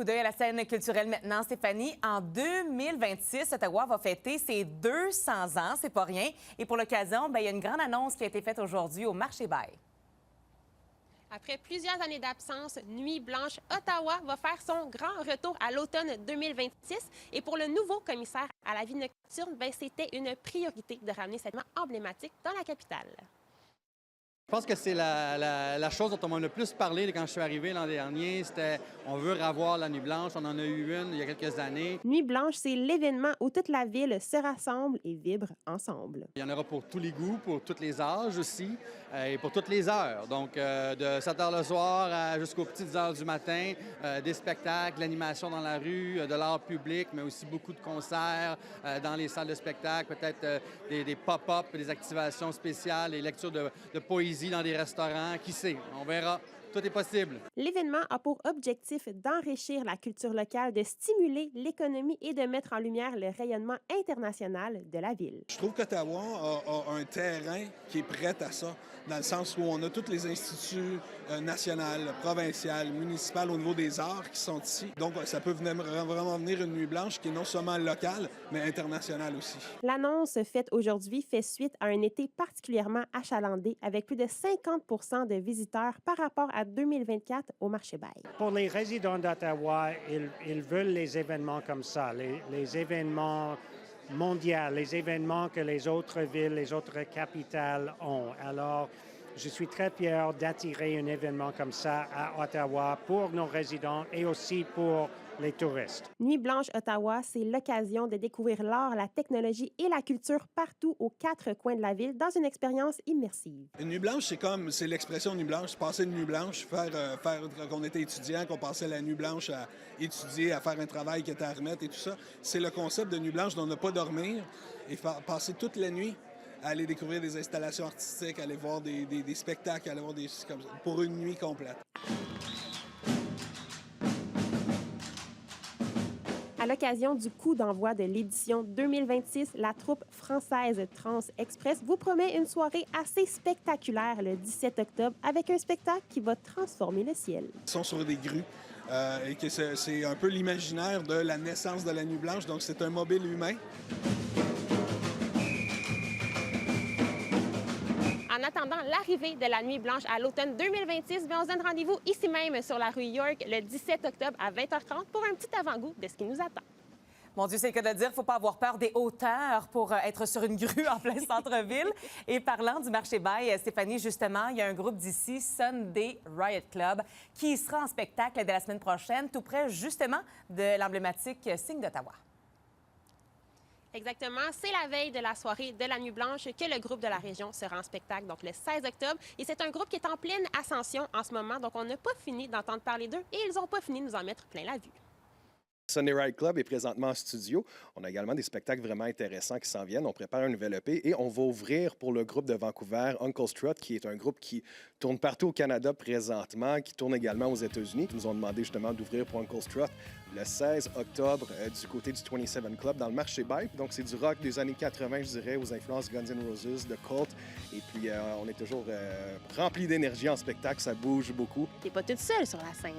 Coup d'œil à la scène culturelle maintenant, Stéphanie. En 2026, Ottawa va fêter ses 200 ans, c'est pas rien. Et pour l'occasion, il y a une grande annonce qui a été faite aujourd'hui au Marché Bail. Après plusieurs années d'absence, Nuit Blanche Ottawa va faire son grand retour à l'automne 2026. Et pour le nouveau commissaire à la vie nocturne, c'était une priorité de ramener cet événement emblématique dans la capitale. Je pense que c'est la chose dont on m'a le plus parlé quand je suis arrivé l'an dernier. C'était on veut revoir la Nuit Blanche. On en a eu une il y a quelques années. Nuit Blanche, c'est l'événement où toute la ville se rassemble et vibre ensemble. Il y en aura pour tous les goûts, pour tous les âges aussi, et pour toutes les heures. Donc, de 7 h le soir jusqu'aux petites heures du matin, des spectacles, l'animation dans la rue, de l'art public, mais aussi beaucoup de concerts dans les salles de spectacle, peut-être des pop-up, des activations spéciales, des lectures de poésie dans des restaurants. Qui sait? On verra. Tout est possible. L'événement a pour objectif d'enrichir la culture locale, de stimuler l'économie et de mettre en lumière le rayonnement international de la ville. Je trouve qu'Ottawa a un terrain qui est prêt à ça, dans le sens où on a tous les instituts nationaux, provinciaux, municipaux au niveau des arts qui sont ici. Donc, ça peut vraiment venir une nuit blanche qui est non seulement locale, mais internationale aussi. L'annonce faite aujourd'hui fait suite à un été particulièrement achalandé, avec plus de 50 de visiteurs par rapport à 2024 au Marché Bail. Pour les résidents d'Ottawa, ils veulent les événements comme ça, les événements mondiaux, les événements que les autres villes, les autres capitales ont. Alors, je suis très fier d'attirer un événement comme ça à Ottawa pour nos résidents et aussi pour les touristes. Nuit Blanche Ottawa, c'est l'occasion de découvrir l'art, la technologie et la culture partout aux 4 coins de la ville dans une expérience immersive. Une nuit blanche, c'est l'expression nuit blanche, passer une nuit blanche, faire qu'on était étudiant, qu'on passait la nuit blanche à étudier, à faire un travail qui était à remettre et tout ça. C'est le concept de nuit blanche dont ne pas dormir et passer toute la nuit à aller découvrir des installations artistiques, aller voir des spectacles, aller voir pour une nuit complète. À l'occasion du coup d'envoi de l'édition 2026, la troupe française Trans Express vous promet une soirée assez spectaculaire le 17 octobre avec un spectacle qui va transformer le ciel. Ils sont sur des grues et que c'est un peu l'imaginaire de la naissance de la Nuit Blanche, donc c'est un mobile humain. En attendant l'arrivée de la Nuit Blanche à l'automne 2026, on se donne rendez-vous ici même sur la rue York le 17 octobre à 20h30 pour un petit avant-goût de ce qui nous attend. Mon Dieu, c'est le cas de le dire, il ne faut pas avoir peur des hauteurs pour être sur une grue en plein centre-ville. Et parlant du Marché Bail, Stéphanie, justement, il y a un groupe d'ici, Sunday Riot Club, qui sera en spectacle dès la semaine prochaine, tout près justement de l'emblématique Signe d'Ottawa. Exactement. C'est la veille de la soirée de la Nuit Blanche que le groupe de la région sera en spectacle, donc le 16 octobre. Et c'est un groupe qui est en pleine ascension en ce moment, donc on n'a pas fini d'entendre parler d'eux et ils n'ont pas fini de nous en mettre plein la vue. Sunday Riot Club est présentement en studio. On a également des spectacles vraiment intéressants qui s'en viennent. On prépare un nouvel EP et on va ouvrir pour le groupe de Vancouver, Uncle Strut, qui est un groupe qui tourne partout au Canada présentement, qui tourne également aux États-Unis. Ils nous ont demandé justement d'ouvrir pour Uncle Strut le 16 octobre du côté du 27 Club dans le Marché Bail. Donc c'est du rock des années 80, je dirais, aux influences Guns N' Roses, de Cult. Et puis on est toujours rempli d'énergie en spectacle, ça bouge beaucoup. T'es pas toute seule sur la scène.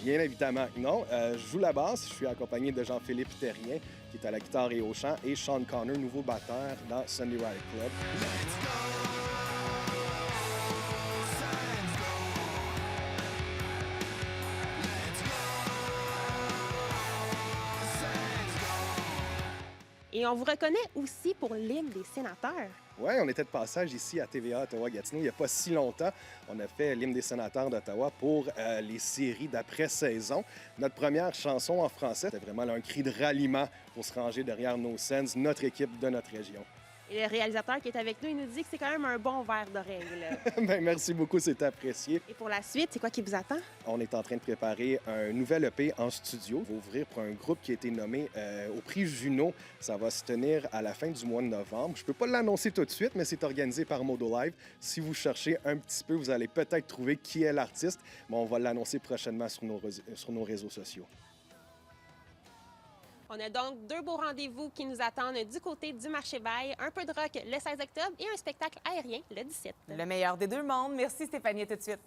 Bien évidemment, non. Je joue la basse. Je suis accompagné de Jean-Philippe Terrien, qui est à la guitare et au chant, et Sean Connor, nouveau batteur dans Sunday Riot Club. Et on vous reconnaît aussi pour l'hymne des sénateurs. Oui, on était de passage ici à TVA Ottawa-Gatineau il n'y a pas si longtemps. On a fait l'hymne des sénateurs d'Ottawa pour les séries d'après-saison. Notre première chanson en français, c'était vraiment un cri de ralliement pour se ranger derrière nos scènes, notre équipe de notre région. Et le réalisateur qui est avec nous, il nous dit que c'est quand même un bon verre d'oreille. Bien, merci beaucoup, c'est apprécié. Et pour la suite, c'est quoi qui vous attend? On est en train de préparer un nouvel EP en studio. On va ouvrir pour un groupe qui a été nommé au prix Juno. Ça va se tenir à la fin du mois de novembre. Je ne peux pas l'annoncer tout de suite, mais c'est organisé par Modo Live. Si vous cherchez un petit peu, vous allez peut-être trouver qui est l'artiste, mais on va l'annoncer prochainement sur nos réseaux sociaux. On a donc 2 beaux rendez-vous qui nous attendent du côté du Marché Bail, un peu de rock le 16 octobre et un spectacle aérien le 17. Le meilleur des deux mondes. Merci Stéphanie, à tout de suite.